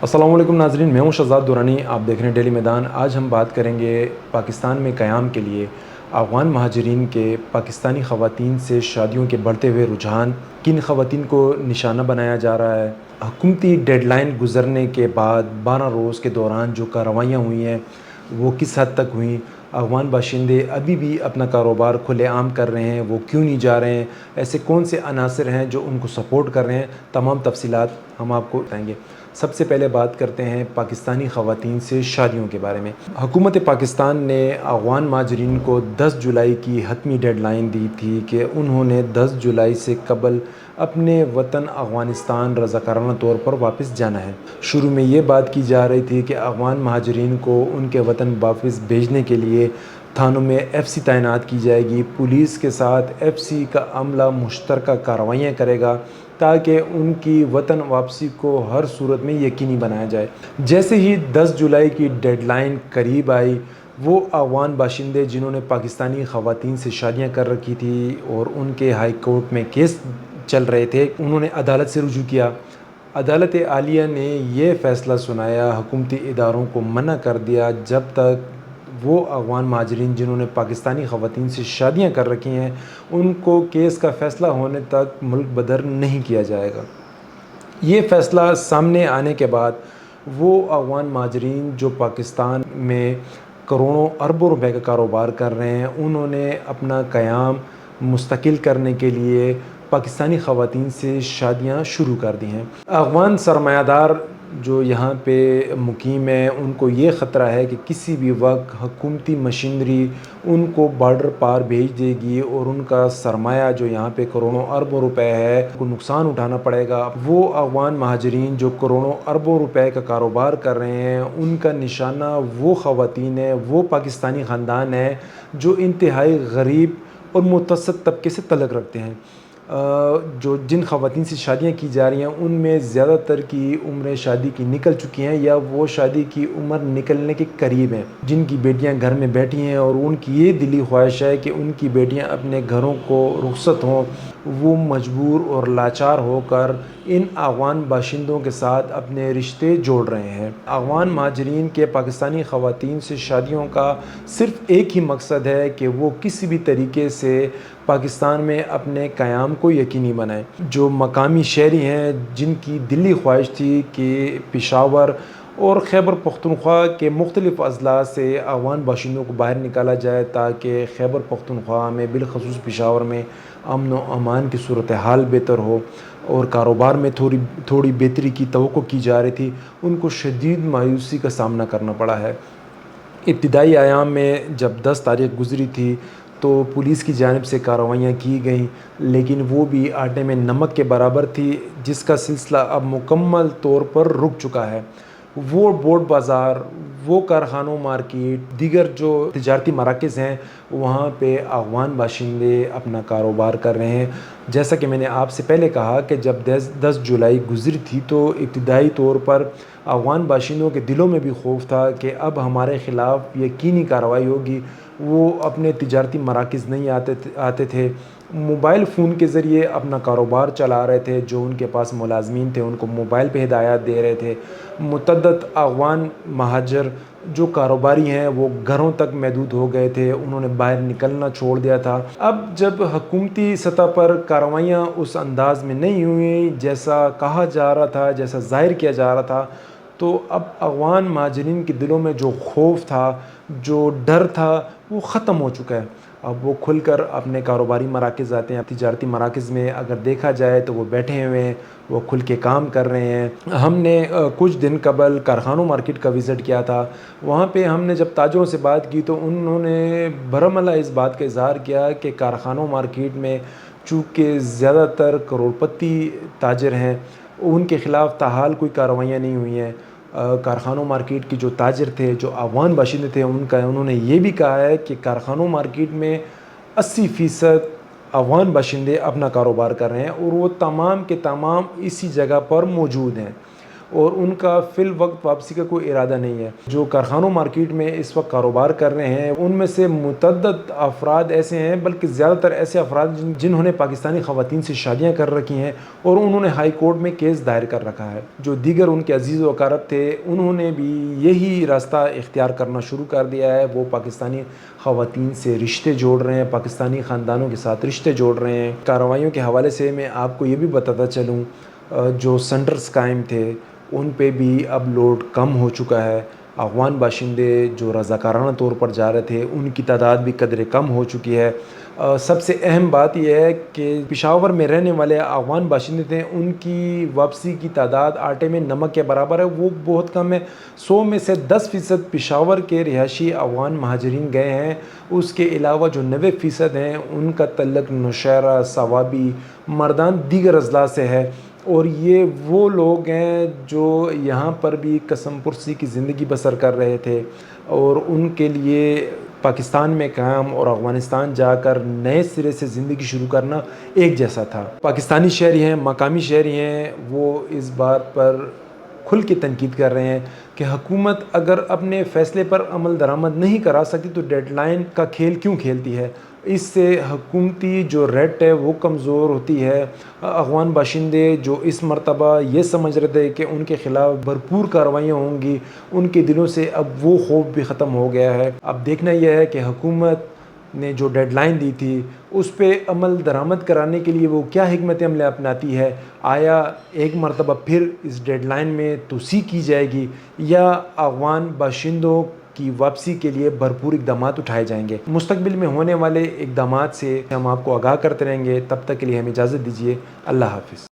अस्सलाम वालेकुम नाज़रीन, मैं हूं शहज़ाद दुरानी। आप देख रहे हैं डेली मैदान। आज हम बात करेंगे पाकिस्तान में क़याम के लिए अफ़गान महाजरीन के पाकिस्तानी ख़वातीन से शादियों के बढ़ते हुए रुझान, किन ख़वातीन को निशाना बनाया जा रहा है, हुकूमती डेडलाइन गुज़रने के बाद 12 रोज़ के दौरान जो कार्रवाइयाँ हुई हैं वो किस हद तक हुई, अफ़गान बाशिंदे अभी भी अपना कारोबार खुलेआम कर रहे हैं, वो क्यों नहीं जा रहे हैं, ऐसे कौन से अनासर हैं जो उनको सपोर्ट कर रहे हैं, तमाम तफसीलात हम आपको बताएंगे। सबसे पहले बात करते हैं पाकिस्तानी ख़वातीन से शादियों के बारे में। हुकूमत पाकिस्तान ने अफ़गान महाजरीन को 10 जुलाई की हतमी डेडलाइन दी थी कि उन्होंने 10 जुलाई से कबल अपने वतन अफ़गानिस्तान रज़ाकाराना तौर पर वापस जाना है। शुरू में ये बात की जा रही थी कि अफ़गान महाजरीन को उनके वतन वापस भेजने के लिए थानों में एफसी तैनात की जाएगी, पुलिस के साथ एफसी का अमला मुश्तरका कार्रवाइयाँ करेगा ताकि उनकी वतन वापसी को हर सूरत में यकीनी बनाया जाए। जैसे ही 10 जुलाई की डेडलाइन करीब आई, वो अफ़गान बाशिंदे जिन्होंने पाकिस्तानी ख़वातीन से शादियाँ कर रखी थी और उनके हाई कोर्ट में केस चल रहे थे, उन्होंने अदालत से रुजू किया। अदालत आलिया ने यह फ़ैसला सुनाया, हुकूमती इदारों को मना कर दिया जब तक वो अफ़गान महाजरीन जिन्होंने पाकिस्तानी ख़वातीन से शादियाँ कर रखी हैं उनको केस का फ़ैसला होने तक मुल्क बदर नहीं किया जाएगा। ये फ़ैसला सामने आने के बाद वो अफ़गान महाजरीन जो पाकिस्तान में करोड़ों अरबों रुपए का कारोबार कर रहे हैं, उन्होंने अपना क़याम मुस्तकिल करने के लिए पाकिस्तानी ख़वातीन से शादियाँ शुरू कर दी हैं। अफ़गान सरमायादार जो यहाँ पे मुकीम है उनको ये ख़तरा है कि किसी भी वक्त हुकूमती मशीनरी उनको बॉर्डर पार भेज देगी और उनका सरमाया जो यहाँ पे करोड़ों अरबों रुपए है को नुकसान उठाना पड़ेगा। वो अफ़गान महाजरीन जो करोड़ों अरबों रुपए का कारोबार कर रहे हैं उनका निशाना वो ख़वातीन है, वो पाकिस्तानी ख़ानदान है जो इंतहाई गरीब और मुतवस्सित तबके से तल्लुक़ रखते हैं। जो जिन ख़वातीन से शादियाँ की जा रही हैं उनमें ज़्यादातर की उम्रें शादी की निकल चुकी हैं या वो शादी की उम्र निकलने के करीब हैं, जिनकी बेटियां घर में बैठी हैं और उनकी ये दिली ख्वाहिश है कि उनकी बेटियां अपने घरों को रुख़सत हों। वो मजबूर और लाचार होकर इन अफ़गान बाशिंदों के साथ अपने रिश्ते जोड़ रहे हैं। अफ़गान महाजरीन के पाकिस्तानी ख़वातीन से शादियों का सिर्फ़ एक ही मकसद है कि वो किसी भी तरीके से पाकिस्तान में अपने क़याम को यकीनी बनाएं। जो मकामी शहरी हैं जिनकी दिली ख्वाहिश थी कि पेशावर और खैबर पख्तूनख्वा के मुख्तलिफ़ अज़ला से अफ़गान बाशिंदों को बाहर निकाला जाए ताकि खैबर पख्तूनख्वा में बिलख़ुसूस पेशावर में अमन व अमान की सूरत हाल बेहतर हो और कारोबार में थोड़ी बेहतरी की तवक्को की जा रही थी, उनको शदीद मायूसी का सामना करना पड़ा है। इब्तिदाई आयाम में जब 10 तारीख़ गुज़री थी तो पुलिस की जानिब से कार्रवाइयाँ की गईं, लेकिन वो भी आटे में नमक के बराबर थी, जिसका सिलसिला अब मुकम्मल तौर पर रुक चुका है। वो बोर्ड बाज़ार, वो कारखानों मार्केट, दीगर जो तिजारती मराकज़ हैं वहाँ पे अफ़गान बाशिंदे अपना कारोबार कर रहे हैं। जैसा कि मैंने आपसे पहले कहा कि जब 10 जुलाई गुज़री थी तो इब्तिदाई तौर पर अफ़गान बाशिंदों के दिलों में भी खौफ था कि अब हमारे ख़िलाफ़ यकीनी कार्रवाई होगी। वो अपने तिजारती मराकज़ नहीं आते थे, मोबाइल फ़ोन के ज़रिए अपना कारोबार चला रहे थे। जो उनके पास मुलाज़मीन थे उनको मोबाइल पे हिदायत दे रहे थे। मुतअद्दिद अफ़गान महाजर जो कारोबारी हैं वो घरों तक महदूद हो गए थे, उन्होंने बाहर निकलना छोड़ दिया था। अब जब हुकूमती सतह पर कार्रवाइयाँ उस अंदाज़ में नहीं हुई जैसा कहा जा रहा था, जैसा ज़ाहिर किया जा रहा था, तो अब अफ़गान महाजरीन के दिलों में जो खौफ था, जो डर था, वो ख़त्म हो चुका है। अब वो खुलकर अपने कारोबारी मराकज़ आते हैं। तिजारती मराकज़ में अगर देखा जाए तो वो बैठे हुए हैं, वो खुल के काम कर रहे हैं। हमने कुछ दिन कबल कारखानों मार्केट का विज़िट किया था। वहाँ पे हमने जब ताजरों से बात की तो उन्होंने बरमला इस बात का इज़हार किया कि कारखानों मार्केट में चूँकि ज़्यादातर करोड़पति ताजिर हैं, उनके ख़िलाफ़ ताहाल कोई कार्रवाइयाँ नहीं हुई हैं। कारखानों मार्केट के जो ताजिर थे, जो अफ़गान बाशिंदे थे, उन्होंने ये भी कहा है कि कारखानों मार्केट में 80% अफ़गान बाशिंदे अपना कारोबार कर रहे हैं और वो तमाम के तमाम इसी जगह पर मौजूद हैं। اور ان کا فی الوقت واپسی کا کوئی ارادہ نہیں ہے۔ جو کارخانوں مارکیٹ میں اس وقت کاروبار کر رہے ہیں ان میں سے متعدد افراد ایسے ہیں، بلکہ زیادہ تر ایسے افراد جنہوں نے پاکستانی خواتین سے شادیاں کر رکھی ہیں اور انہوں نے ہائی کورٹ میں کیس دائر کر رکھا ہے۔ جو دیگر ان کے عزیز و اقارب تھے انہوں نے بھی یہی راستہ اختیار کرنا شروع کر دیا ہے، وہ پاکستانی خواتین سے رشتے جوڑ رہے ہیں، پاکستانی خاندانوں کے ساتھ رشتے جوڑ رہے ہیں۔ کارروائیوں کے حوالے سے میں آپ کو یہ بھی بتاتا چلوں، جو سینٹرز قائم تھے ان پہ بھی اب لوڈ کم ہو چکا ہے۔ افغان باشندے جو رضاکارانہ طور پر جا رہے تھے ان کی تعداد بھی قدرے کم ہو چکی ہے۔ سب سے اہم بات یہ ہے کہ پشاور میں رہنے والے افغان باشندے تھے، ان کی واپسی کی تعداد آٹے میں نمک کے برابر ہے، وہ بہت کم ہے۔ 100 میں سے 10% پشاور کے رہائشی افغان مہاجرین گئے ہیں، اس کے علاوہ جو 90% ہیں ان کا تعلق نوشہرہ، صوابی، مردان دیگر اضلاع سے ہے، اور یہ وہ لوگ ہیں جو یہاں پر بھی قسم پرسی کی زندگی بسر کر رہے تھے، اور ان کے لیے پاکستان میں قیام اور افغانستان جا کر نئے سرے سے زندگی شروع کرنا ایک جیسا تھا۔ پاکستانی شہری ہیں، مقامی شہری ہیں، وہ اس بات پر کھل کے تنقید کر رہے ہیں کہ حکومت اگر اپنے فیصلے پر عمل درآمد نہیں کرا سکتی تو ڈیڈ لائن کا کھیل کیوں کھیلتی ہے؟ اس سے حکومتی جو ریٹ ہے وہ کمزور ہوتی ہے۔ افغان باشندے جو اس مرتبہ یہ سمجھ رہے تھے کہ ان کے خلاف بھرپور کارروائیاں ہوں گی، ان کے دلوں سے اب وہ خوف بھی ختم ہو گیا ہے۔ اب دیکھنا یہ ہے کہ حکومت نے جو ڈیڈ لائن دی تھی اس پہ عمل درآمد کرانے کے لیے وہ کیا حکمت عملی اپناتی ہے۔ آیا ایک مرتبہ پھر اس ڈیڈ لائن میں توسیع کی جائے گی یا افغان باشندوں کی واپسی کے لیے بھرپور اقدامات اٹھائے جائیں گے؟ مستقبل میں ہونے والے اقدامات سے ہم آپ کو آگاہ کرتے رہیں گے۔ تب تک کے لیے ہمیں اجازت دیجیے۔ اللہ حافظ۔